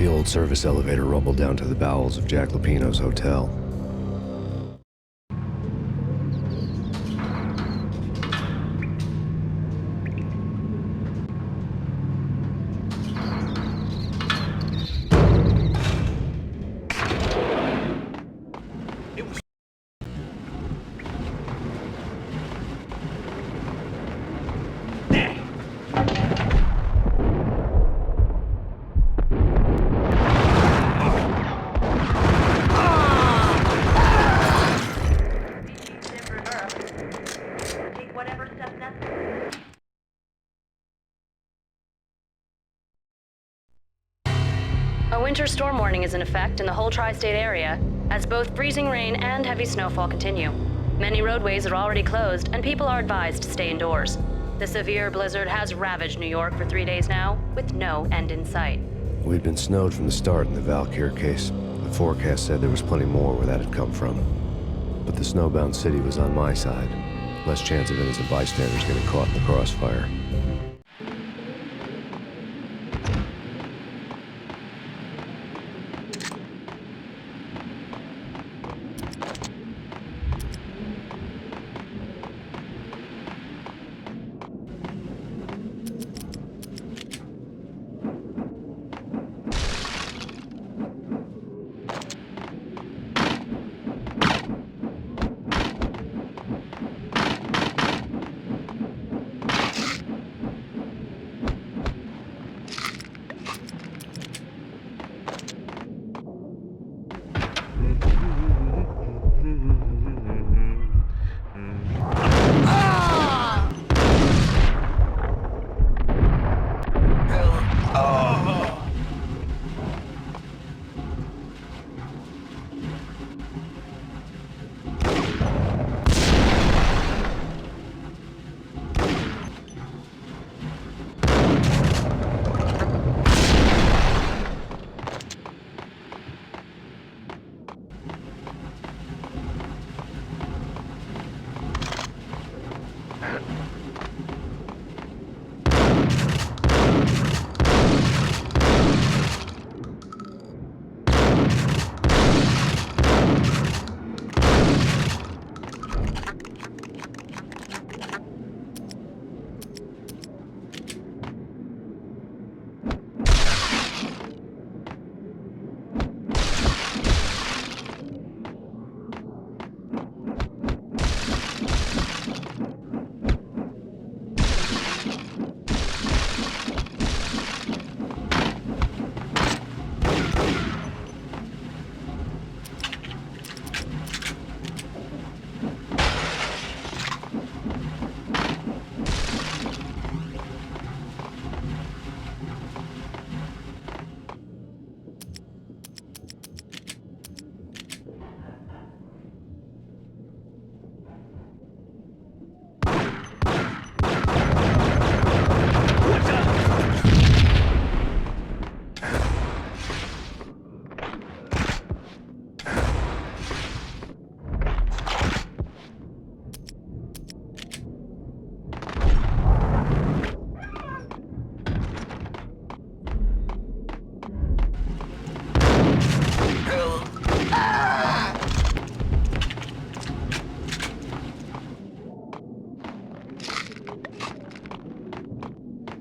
The old service elevator rumbled down to the bowels of Jack Lupino's hotel. A winter storm warning is in effect in the whole tri-state area, as both freezing rain and heavy snowfall continue. Many roadways are already closed, and people are advised to stay indoors. The severe blizzard has ravaged New York for 3 days now, with no end in sight. We'd been snowed from the start in the Valkyr case. The forecast said there was plenty more where that had come from. But the snowbound city was on my side. Less chance of innocent bystanders getting caught in the crossfire.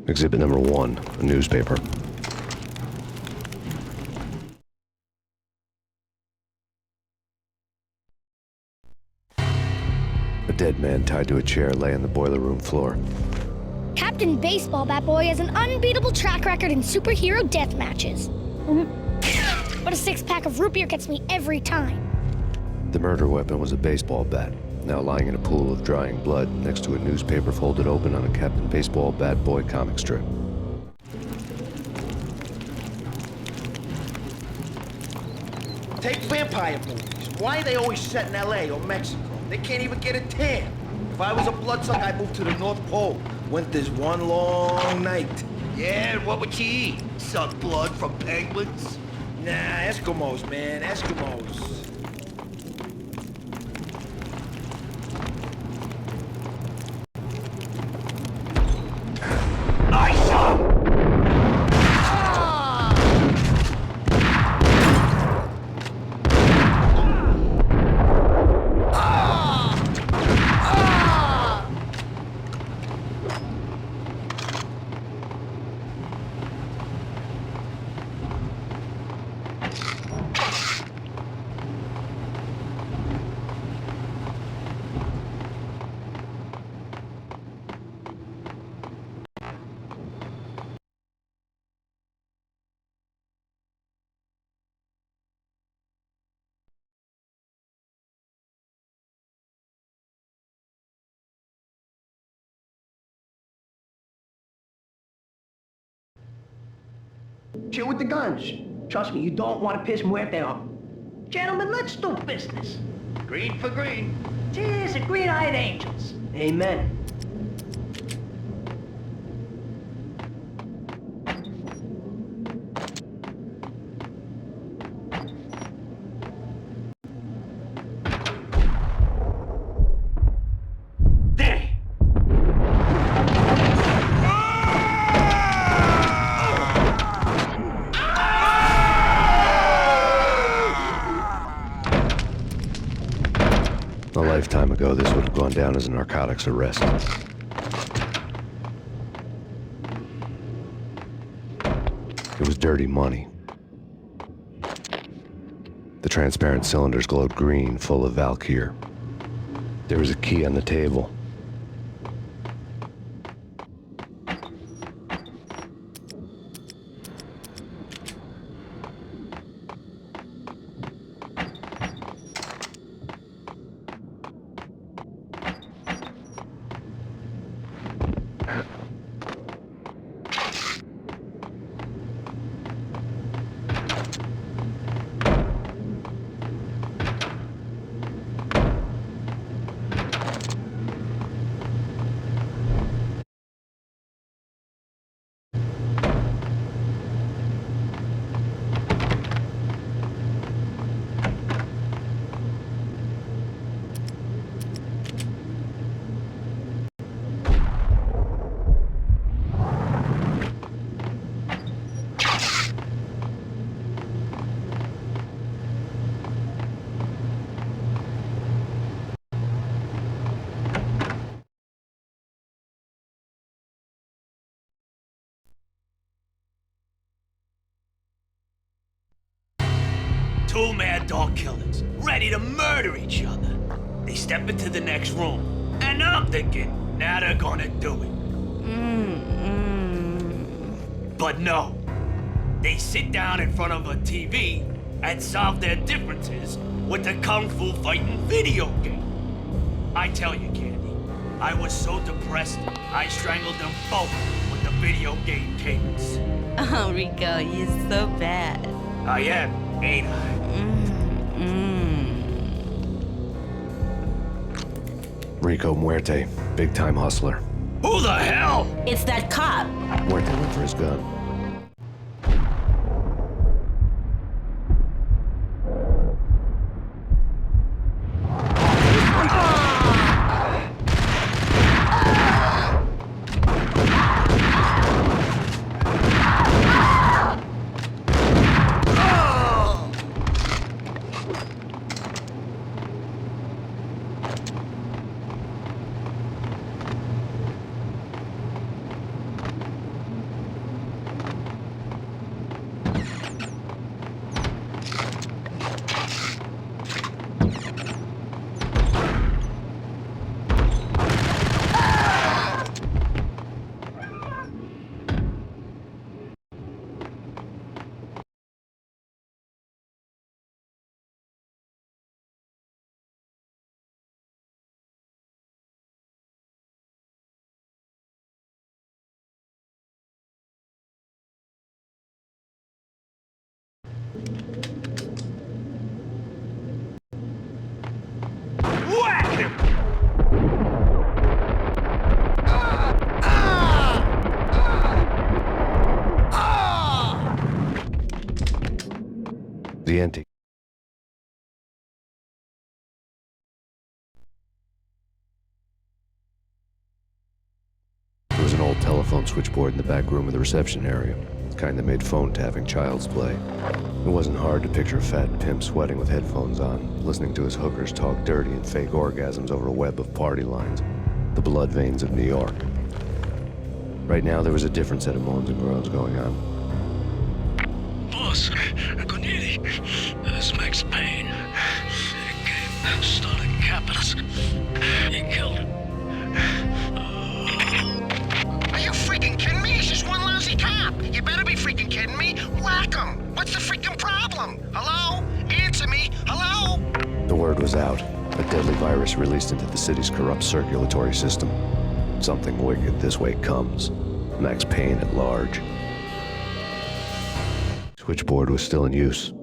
Exhibit number 1, a newspaper. A dead man tied to a chair lay on the boiler room floor. Captain Baseball Bat Boy has an unbeatable track record in superhero death matches. But a 6-pack of root beer gets me every time. The murder weapon was a baseball bat, now lying in a pool of drying blood next to a newspaper folded open on a Captain Baseball Bat Boy comic strip. Take vampire movies. Why are they always set in LA or Mexico? They can't even get a tan. If I was a bloodsucker, I'd move to the North Pole. Winter's one long night. Yeah, and what would you eat? Suck blood from penguins? Nah, Eskimos, man, Eskimos. Chill with the guns. Trust me, you don't want to piss Muerte off. Gentlemen, let's do business. Green for green. Cheers to green-eyed angels. Amen. There! A lifetime ago, this would have gone down as a narcotics arrest. It was dirty money. The transparent cylinders glowed green, full of Valkyr. There was a key on the table. Two mad dog killers, ready to murder each other. They step into the next room, and I'm thinking, now they're gonna do it. But no. They sit down in front of a TV and solve their differences with the Kung Fu fighting video game. I tell you, Candy, I was so depressed, I strangled them both with the video game cadence. Oh, Rico, you're so bad. I am, ain't I? Rico Muerte, big-time hustler. Who the hell? It's that cop. Muerte went for his gun. Whack him! The antique. There was an old telephone switchboard in the back room of the reception area, the kind that made phone tapping child's play. It wasn't hard to picture a fat pimp sweating with headphones on, listening to his hookers talk dirty and fake orgasms over a web of party lines, the blood veins of New York. Right now, there was a different set of moans and groans going on. Boss, good evening. This is Max Payne. He came, started capping us. He killed him. Are you freaking kidding me? He's just one lousy cop. You better be freaking kidding me. Whack him. What's the freaking problem? Hello? Answer me. Hello? The word was out. A deadly virus released into the city's corrupt circulatory system. Something wicked this way comes. Max Payne at large. Switchboard was still in use.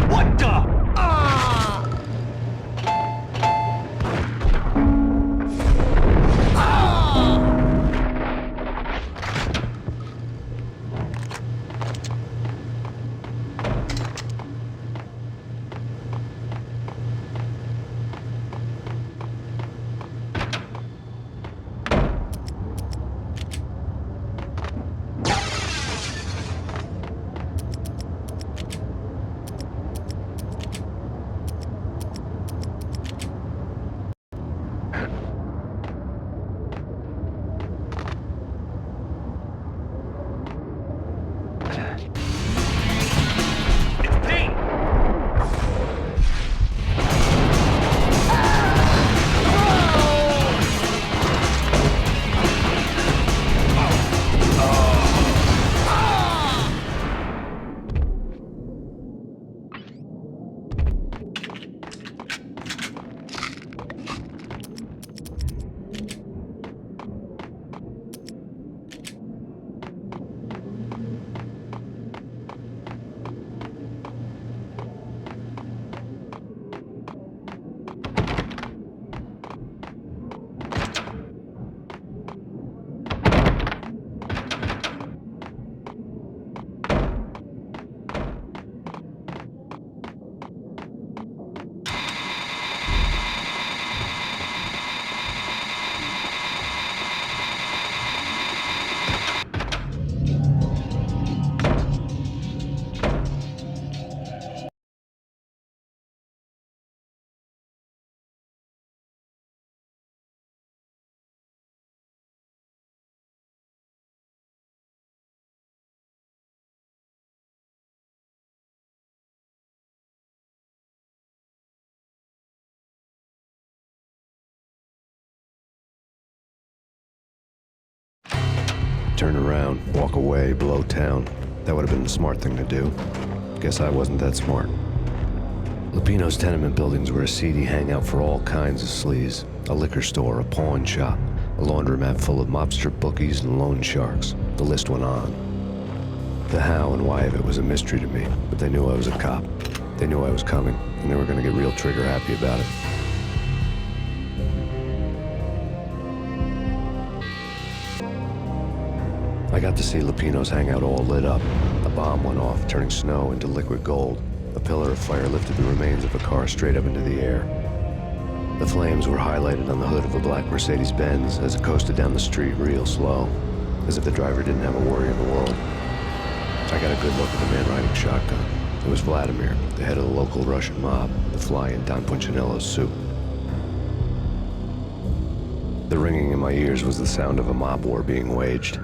What the? It's Payne! Turn around, walk away, blow town. That would have been the smart thing to do. Guess I wasn't that smart. Lupino's tenement buildings were a seedy hangout for all kinds of sleaze. A liquor store, a pawn shop, a laundromat full of mobster bookies and loan sharks. The list went on. The how and why of it was a mystery to me, but they knew I was a cop. They knew I was coming, and they were gonna get real trigger happy about it. I got to see Lupino's hangout all lit up. A bomb went off, turning snow into liquid gold. A pillar of fire lifted the remains of a car straight up into the air. The flames were highlighted on the hood of a black Mercedes-Benz as it coasted down the street real slow, as if the driver didn't have a worry in the world. I got a good look at the man riding shotgun. It was Vladimir, the head of the local Russian mob, the fly in Don Punchinello's suit. The ringing in my ears was the sound of a mob war being waged.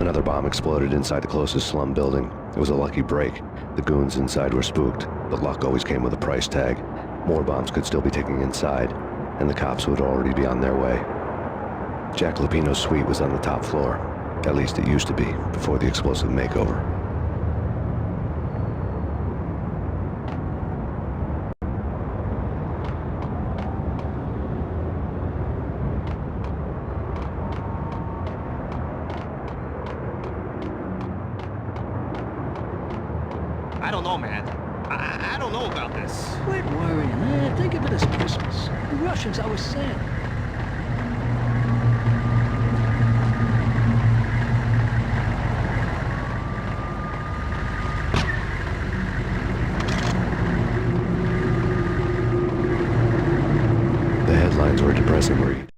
Another bomb exploded inside the closest slum building. It was a lucky break. The goons inside were spooked, but luck always came with a price tag. More bombs could still be ticking inside, and the cops would already be on their way. Jack Lupino's suite was on the top floor. At least it used to be, before the explosive makeover. I don't know, man. I don't know about this. Quit worrying, man. Think of it as Christmas. The Russians always said. headlines were a depressing read.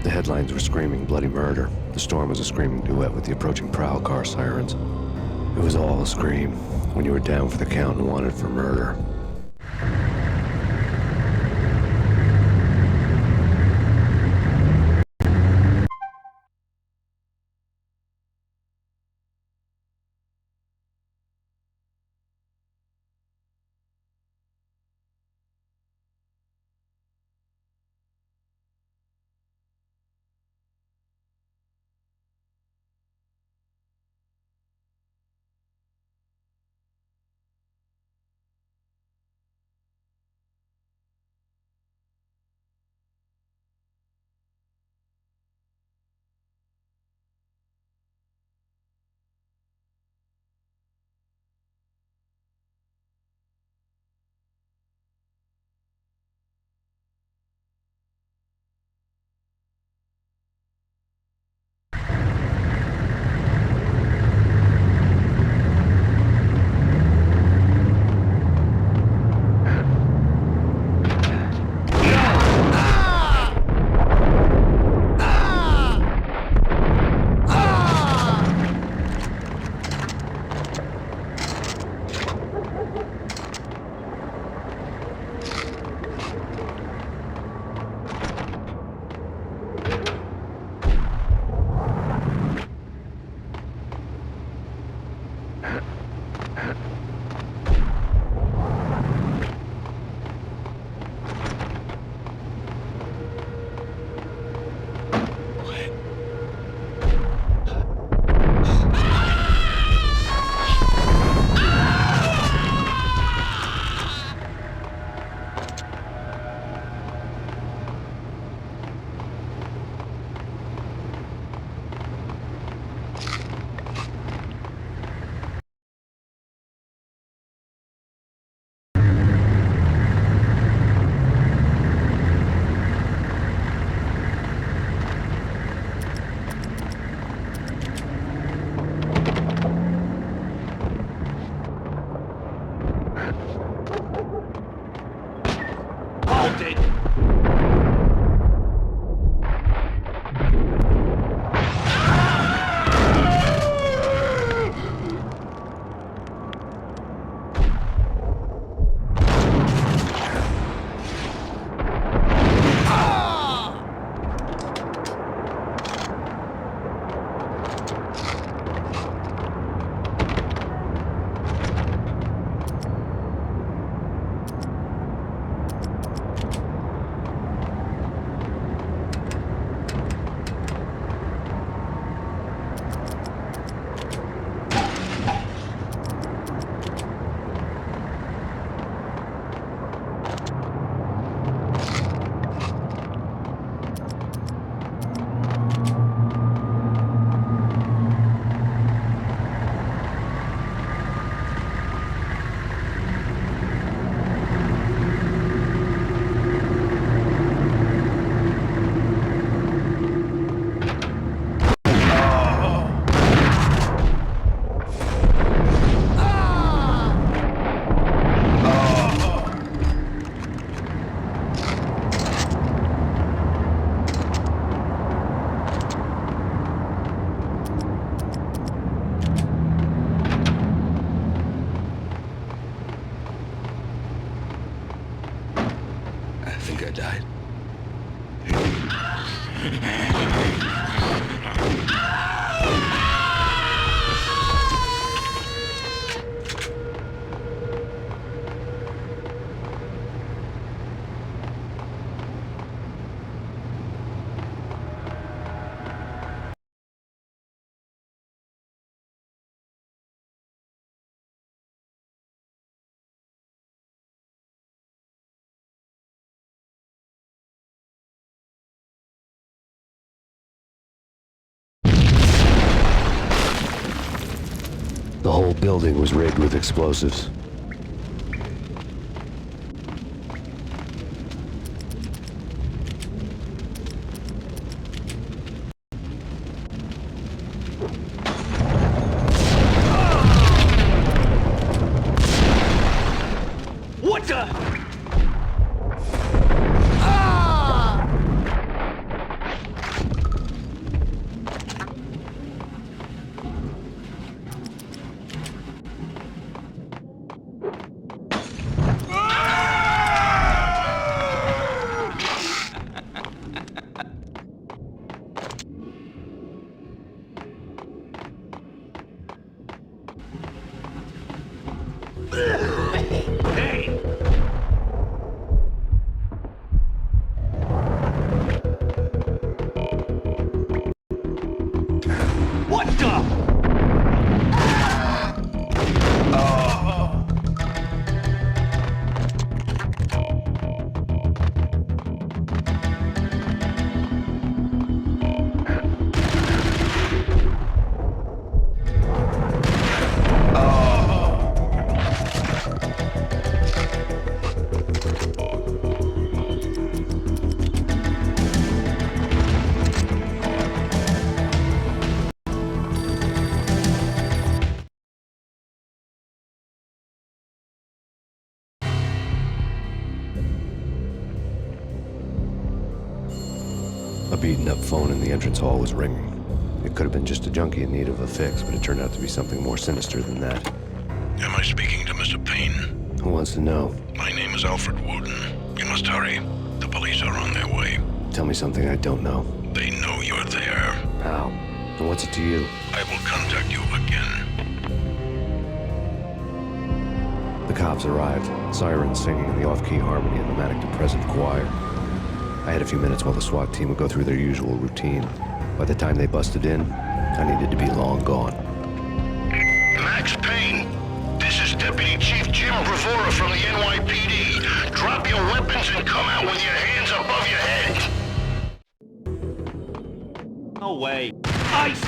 The headlines were screaming bloody murder. The storm was a screaming duet with the approaching prowl car sirens. It was all a scream when you were down for the count and wanted for murder. The whole building was rigged with explosives. Hey! What the? A beaten-up phone in the entrance hall was ringing. It could have been just a junkie in need of a fix, but it turned out to be something more sinister than that. Am I speaking to Mr. Payne? Who wants to know? My name is Alfred Woden. You must hurry. The police are on their way. Tell me something I don't know. They know you're there. How? And what's it to you? I will contact you again. The cops arrived, sirens singing in the off-key harmony of the manic-depressive choir. I had a few minutes while the SWAT team would go through their usual routine. By the time they busted in, I needed to be long gone. Max Payne, this is Deputy Chief Jim Bravura from the NYPD. Drop your weapons and come out with your hands above your head. No way. Ice!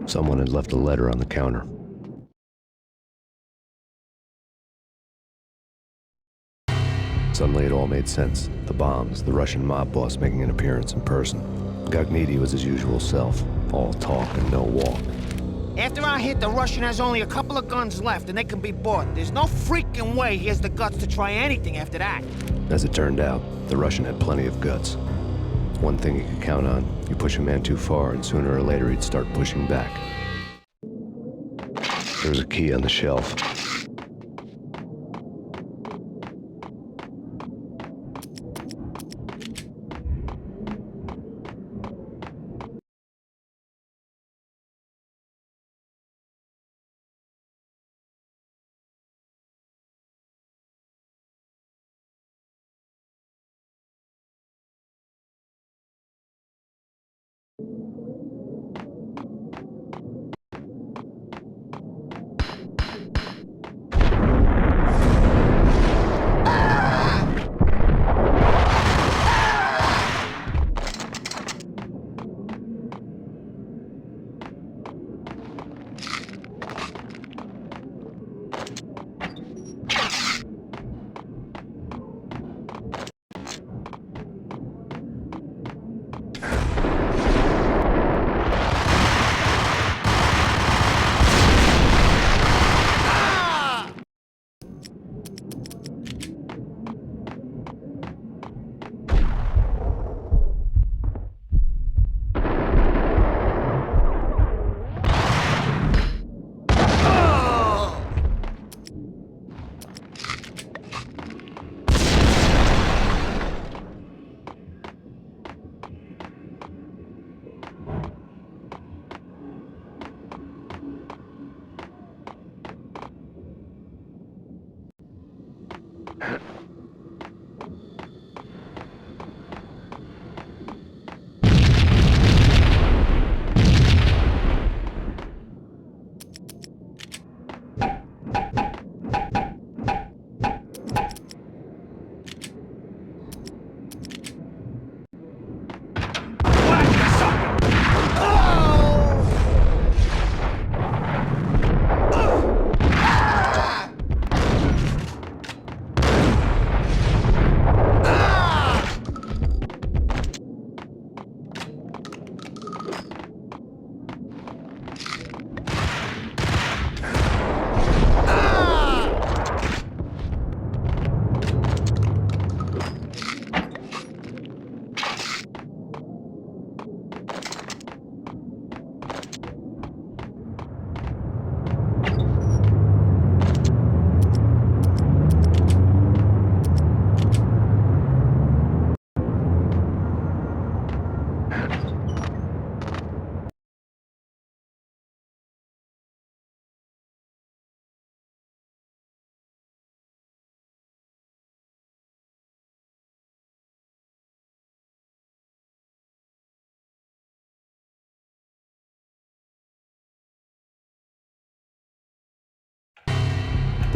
Someone had left a letter on the counter. Suddenly it all made sense. The bombs, the Russian mob boss making an appearance in person. Gagniti was his usual self, all talk and no walk. After our hit, the Russian has only a couple of guns left, and they can be bought. There's no freaking way he has the guts to try anything after that. As it turned out, the Russian had plenty of guts. One thing you could count on, you push a man too far and sooner or later he'd start pushing back. There was a key on the shelf.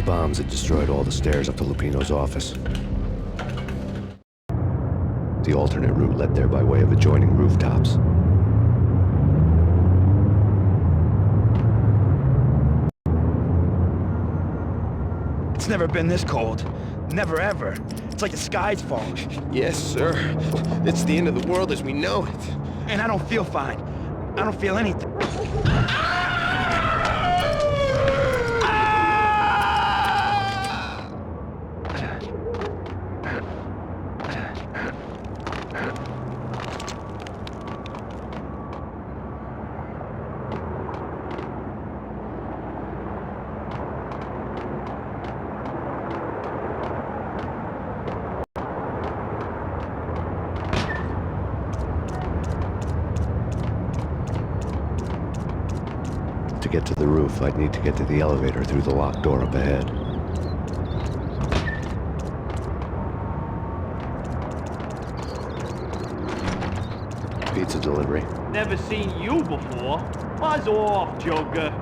The bombs had destroyed all the stairs up to Lupino's office. The alternate route led there by way of adjoining rooftops. It's never been this cold. Never ever. It's like the sky's falling. Yes, sir. It's the end of the world as we know it. And I don't feel fine. I don't feel anything. To get to the roof, I'd need to get to the elevator through the locked door up ahead. Pizza delivery. Never seen you before. Buzz off, Joker.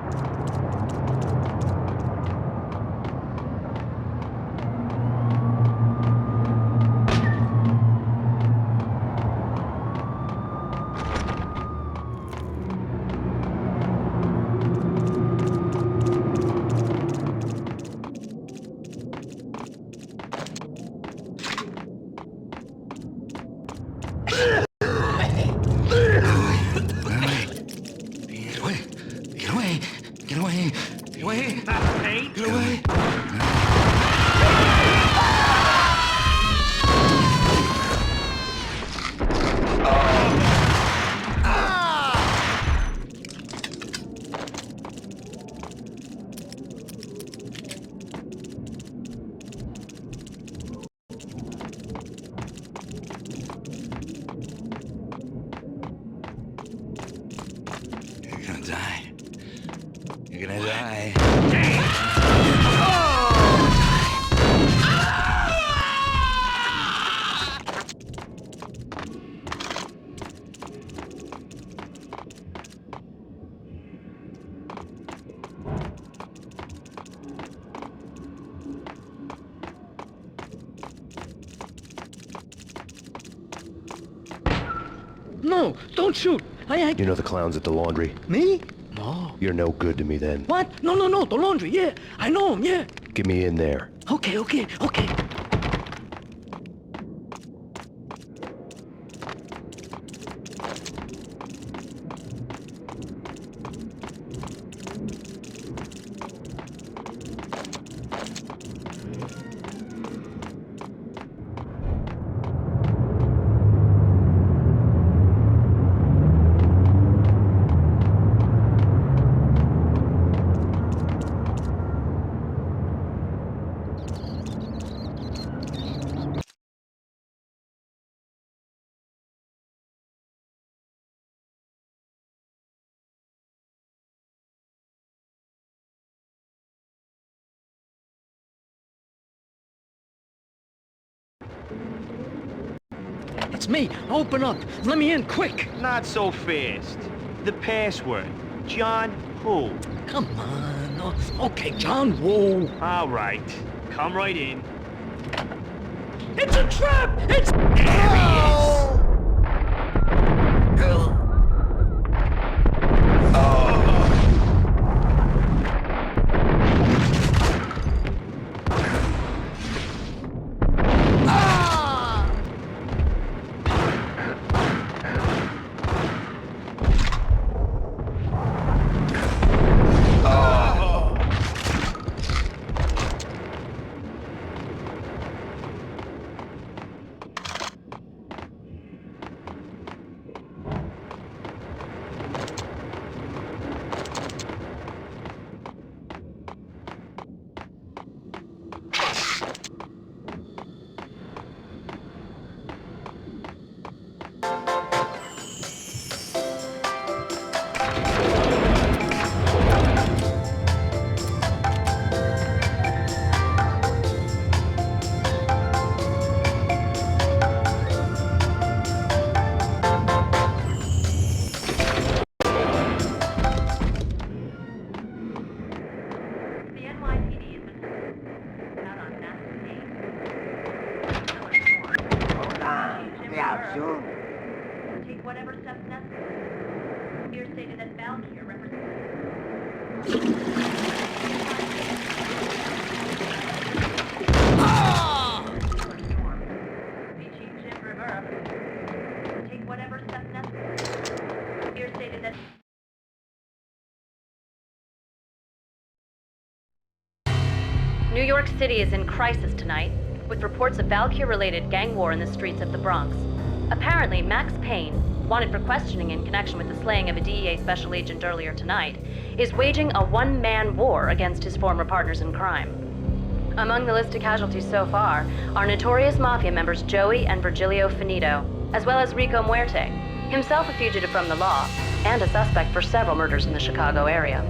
You're gonna die. No, don't shoot. I ain't... You know the clowns at the laundry? Me? No. You're no good to me then. What? No, the laundry, yeah. I know him, yeah. Get me in there. Okay. It's me. Open up. Let me in, quick. Not so fast. The password. John who? Come on. Oh, okay, John Woo. All right. Come right in. It's a trap! It's... There he is! Take whatever steps necessary. Here stated that New York City is in crisis tonight, with reports of Valkyr-related gang war in the streets of the Bronx. Apparently, Max Payne, wanted for questioning in connection with the slaying of a DEA special agent earlier tonight, is waging a one-man war against his former partners in crime. Among the list of casualties so far are notorious mafia members Joey and Virgilio Finito, as well as Rico Muerte, himself a fugitive from the law, and a suspect for several murders in the Chicago area.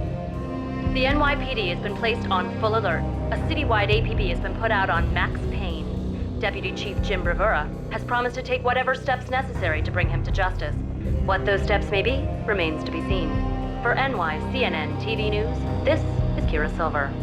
The NYPD has been placed on full alert. A citywide APB has been put out on Max Payne. Deputy Chief Jim Bravura has promised to take whatever steps necessary to bring him to justice. What those steps may be remains to be seen. For NYCNN TV News, this is Kira Silver.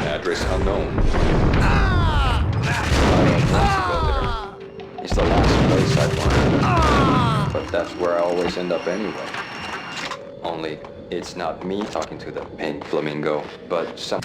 Address unknown. It's the last place I'd but that's where I always end up anyway. Only, it's not me talking to the pink flamingo, but some...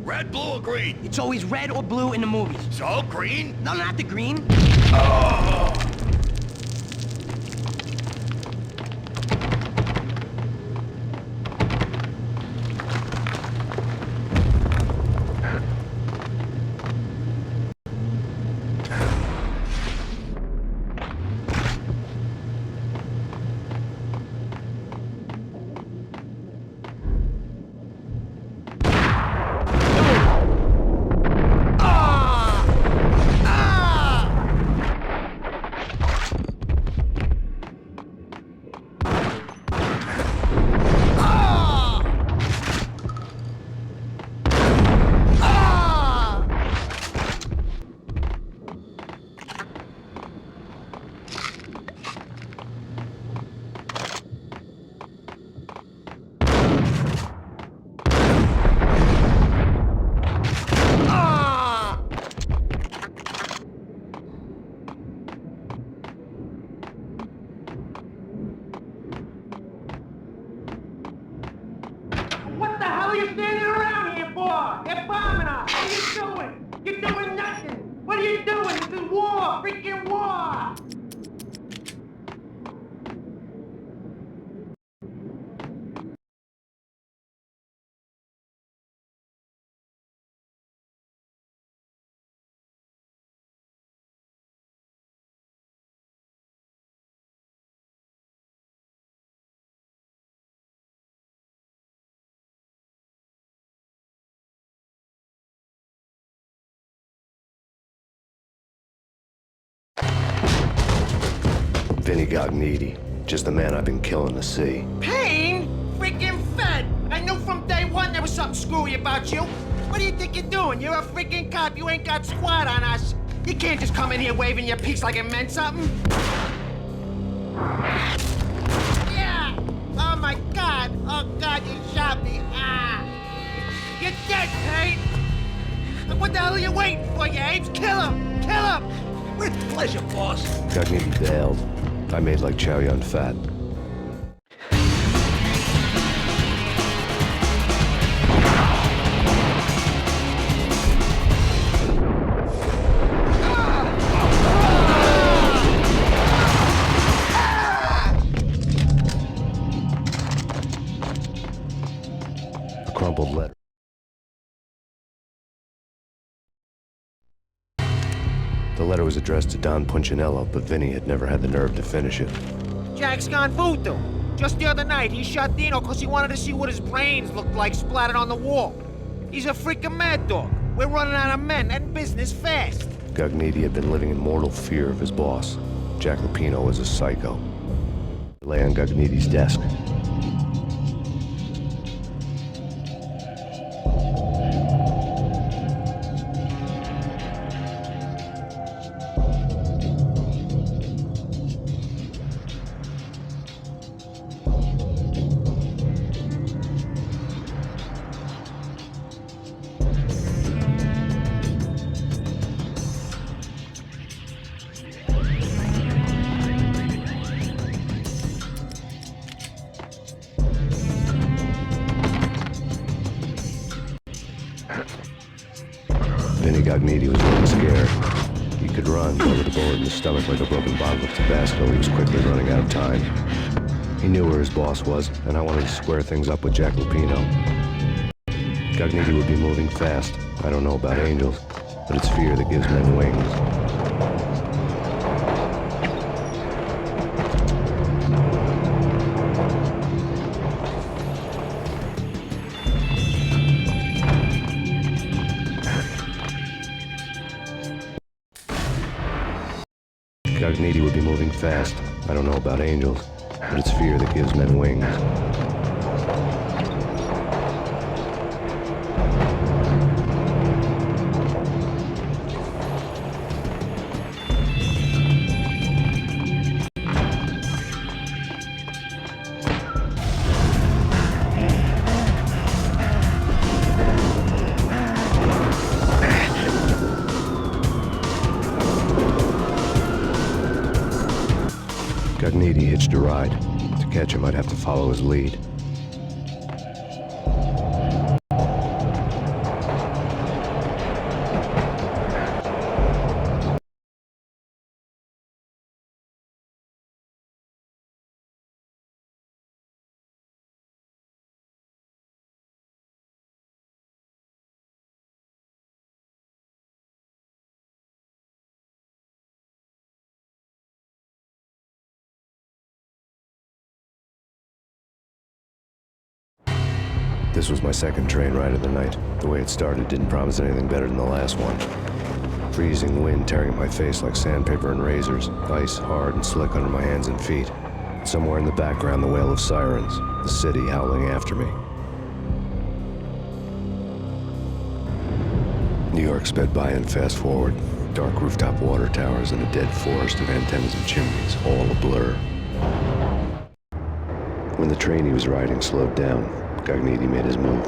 Red, blue, or green? It's always red or blue in the movies. So, green? No, not the green. Oh! What the hell are you standing around here for? They're bombing us. What are you doing? You're doing nothing. What are you doing? This is war. Freaking war. Vinny got needy. Just the man I've been killing to see. Payne? Freaking fed! I knew from day one there was something screwy about you. What do you think you're doing? You're a freaking cop. You ain't got squat on us. You can't can't just come in here waving your piece like it meant something. Yeah! Oh my God! Oh God, you shot me! Ah! You're dead, Payne! Look, what the hell are you waiting for, you apes? Kill him! Kill him! With pleasure, boss. Cogniti bailed. I made like Chow Yun Fat. A crumpled letter. The letter was addressed to Don Punchinello, but Vinny had never had the nerve to finish it. Jack's gone voodoo. Just the other night, he shot Dino because he wanted to see what his brains looked like splattered on the wall. He's a freaking mad dog. We're running out of men and business fast. Cogniti had been living in mortal fear of his boss. Jack Lupino was a psycho. It lay on Cogniti's desk. Vinny Cogniti was really scared. He could run, but with a bullet in his stomach like a broken bottle of Tabasco, he was quickly running out of time. He knew where his boss was, and I wanted to square things up with Jack Lupino. Cogniti would be moving fast. I don't know about angels, but it's fear that gives men wings. Cogniti would be moving fast. I don't know about angels, but it's fear that gives men wings. Cogniti hitched a ride. To catch him, I'd have to follow his lead. This was my second train ride of the night. The way it started didn't promise anything better than the last one. Freezing wind tearing at my face like sandpaper and razors, ice hard and slick under my hands and feet. Somewhere in the background, the wail of sirens, the city howling after me. New York sped by in fast forward. Dark rooftop water towers and a dead forest of antennas and chimneys, all a blur. When the train he was riding slowed down, Cogniti made his move.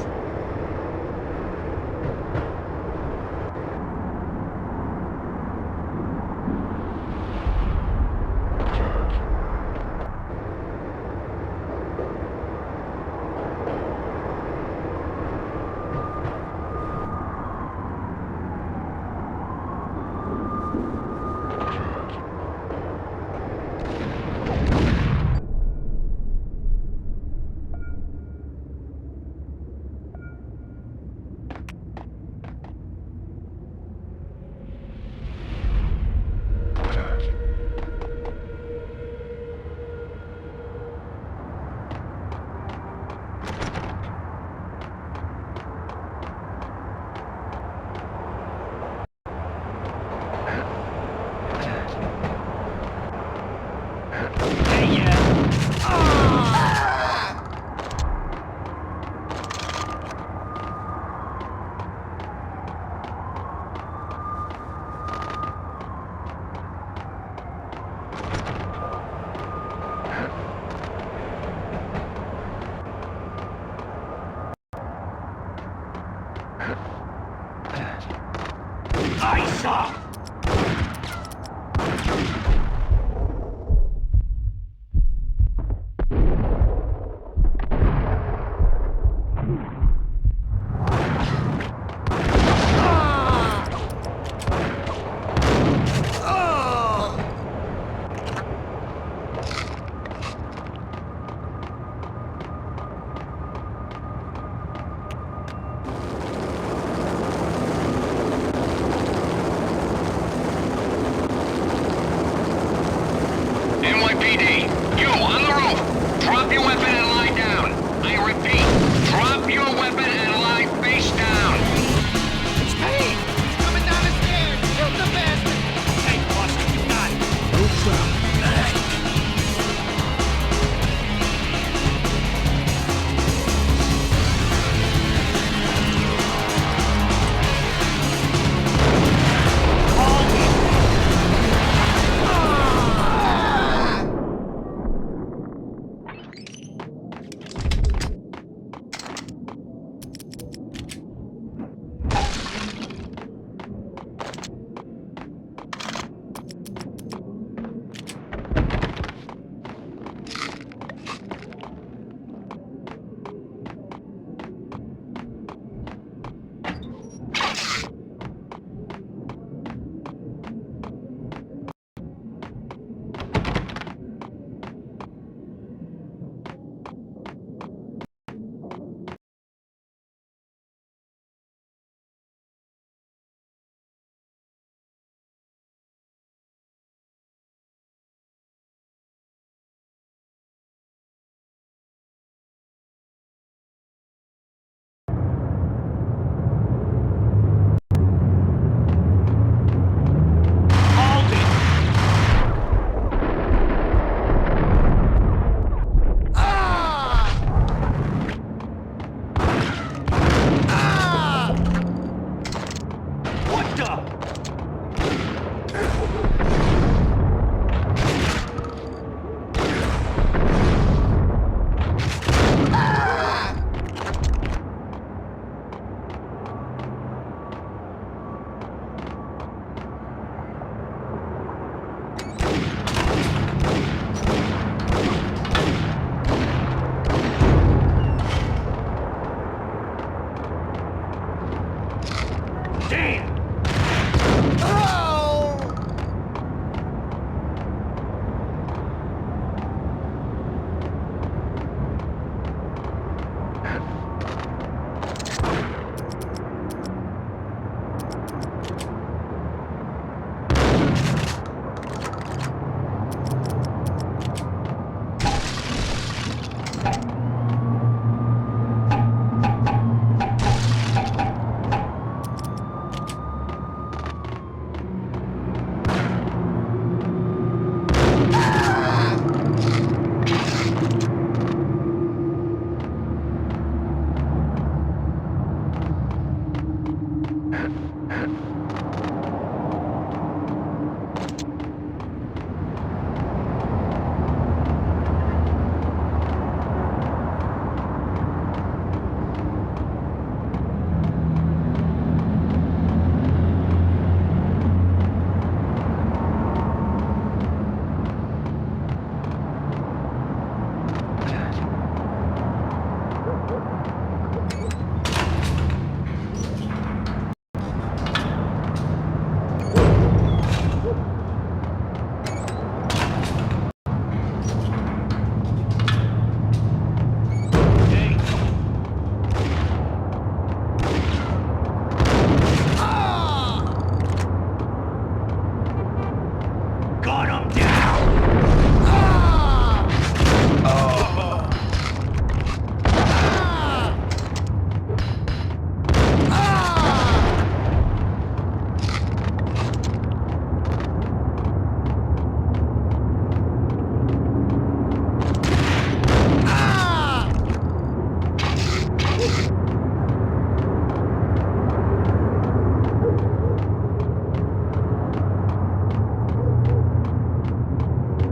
Gun him down!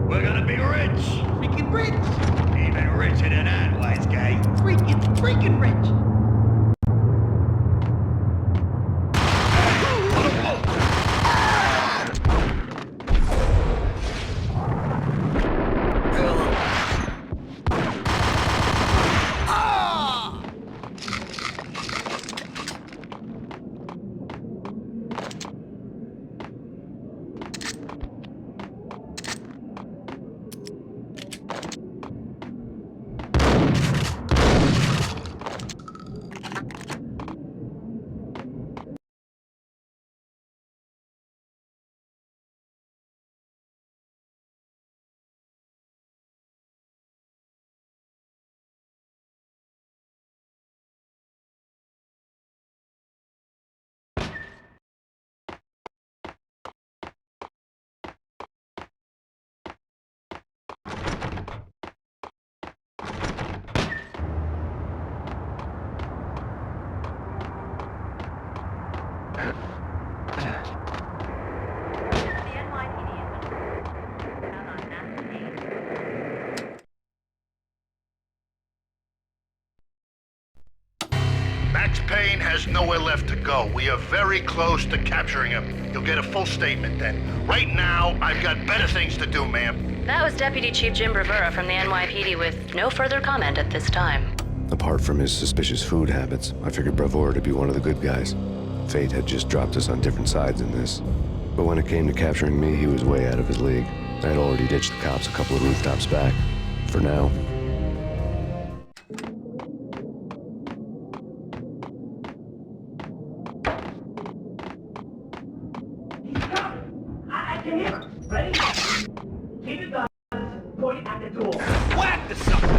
We're gonna be rich! Freaking rich! Even richer than that, wise guy. Freaking rich! Max Payne has nowhere left to go. We are very close to capturing him. You'll get a full statement then. Right now, I've got better things to do, ma'am. That was Deputy Chief Jim Bravura from the NYPD with no further comment at this time. Apart from his suspicious food habits, I figured Bravura to be one of the good guys. Fate had just dropped us on different sides in this. But when it came to capturing me, he was way out of his league. I had already ditched the cops a couple of rooftops back. For now. I can hear him. Ready? Keep your guns pointed at the door. Whack the sucker!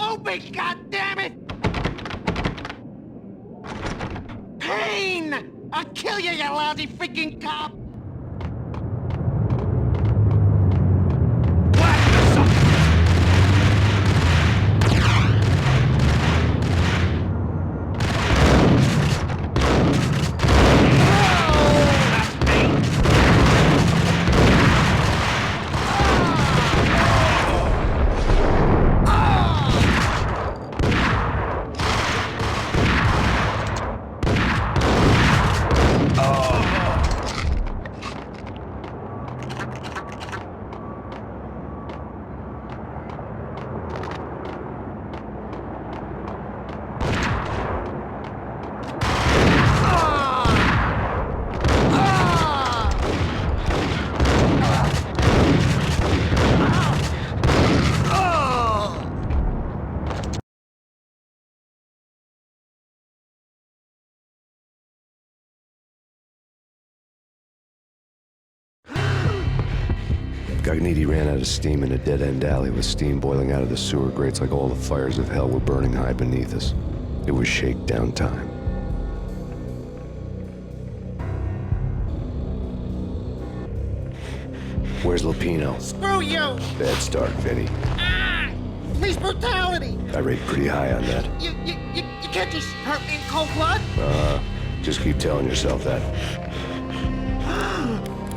Open, goddammit! Payne! I'll kill you, you lousy freaking cop! Gagniti ran out of steam in a dead-end alley with steam boiling out of the sewer grates like all the fires of hell were burning high beneath us. It was shakedown time. Where's Lupino? Screw you! Bad start, Vinny. Ah! Police brutality! I rate pretty high on that. You You can't just hurt me in cold blood. Just keep telling yourself that.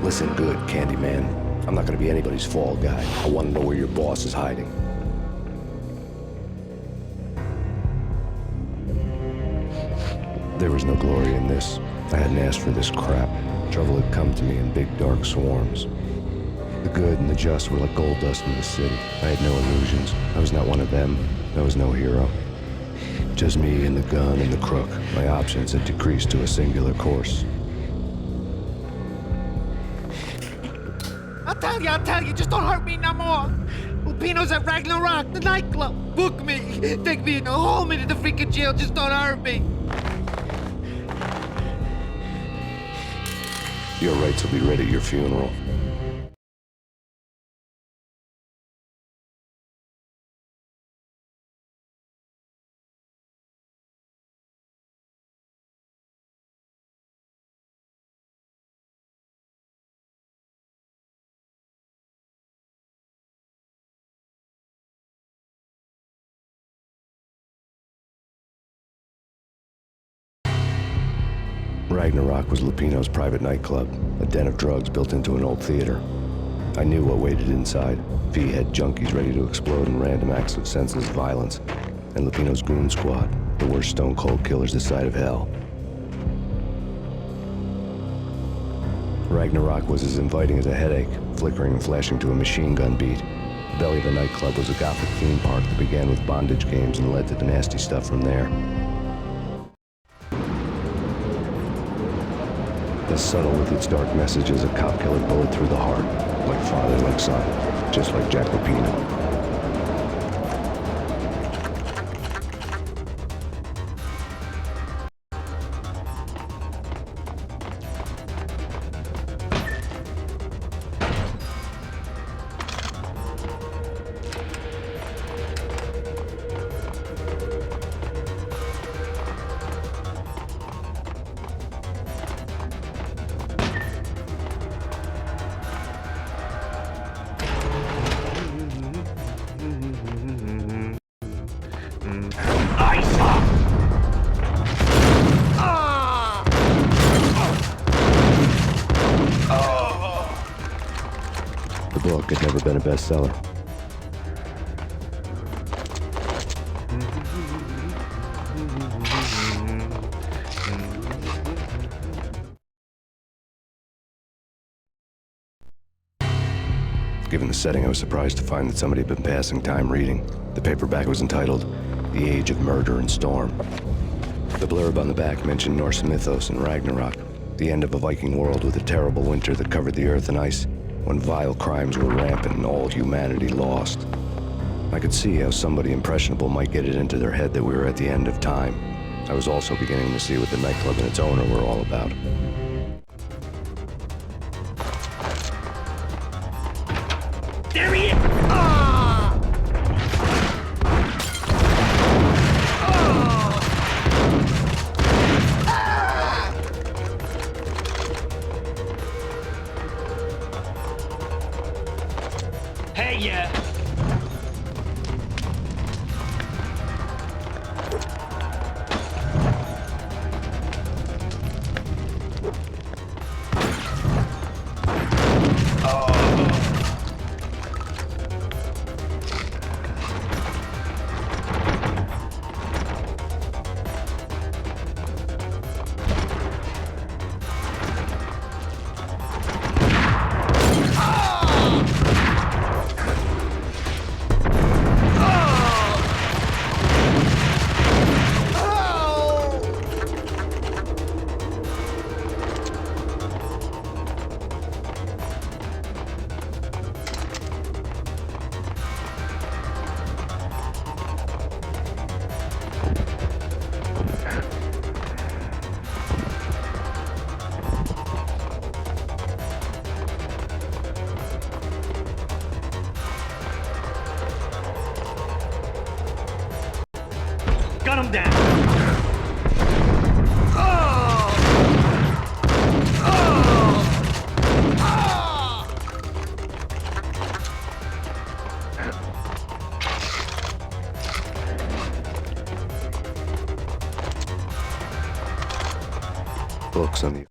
Listen good, Candyman. I'm not gonna be anybody's fall guy. I want to know where your boss is hiding. There was no glory in this. I hadn't asked for this crap. Trouble had come to me in big dark swarms. The good and the just were like gold dust in the city. I had no illusions. I was not one of them. I was no hero. Just me and the gun and the crook. My options had decreased to a singular course. I'll tell you, just don't hurt me no more. Lupino's at Ragnarok, the nightclub. Book me. Take me in the home into the freaking jail, just don't hurt me. Your rights will be read at your funeral. Ragnarok was Lupino's private nightclub, a den of drugs built into an old theater. I knew what waited inside. V-head junkies ready to explode in random acts of senseless violence. And Lupino's goon squad, the worst stone-cold killers this side of hell. Ragnarok was as inviting as a headache, flickering and flashing to a machine gun beat. The belly of the nightclub was a gothic theme park that began with bondage games and led to the nasty stuff from there. As subtle with its dark message as a cop-killer bullet through the heart, like father, like son, just like Jack Lupino. The book had never been a bestseller. Given the setting, I was surprised to find that somebody had been passing time reading. The paperback was entitled The Age of Murder and Storm. The blurb on the back mentioned Norse mythos and Ragnarok, the end of a Viking world with a terrible winter that covered the earth in ice, when vile crimes were rampant and all humanity lost. I could see how somebody impressionable might get it into their head that we were at the end of time. I was also beginning to see what the nightclub and its owner were all about. There he is! Hey, yeah. Gun him down! books on the...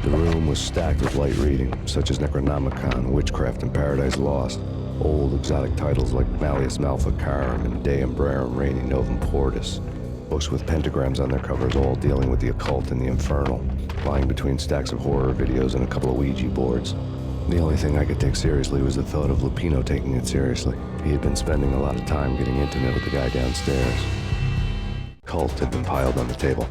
The room was stacked with light reading, such as Necronomicon, Witchcraft, and Paradise Lost. Old exotic titles like Malleus Maleficarum and Deum Brerum Reini Novum Portus. Books with pentagrams on their covers, all dealing with the occult and the infernal, lying between stacks of horror videos and a couple of Ouija boards. The only thing I could take seriously was the thought of Lupino taking it seriously. He had been spending a lot of time getting intimate with the guy downstairs. Cult had been piled on the table.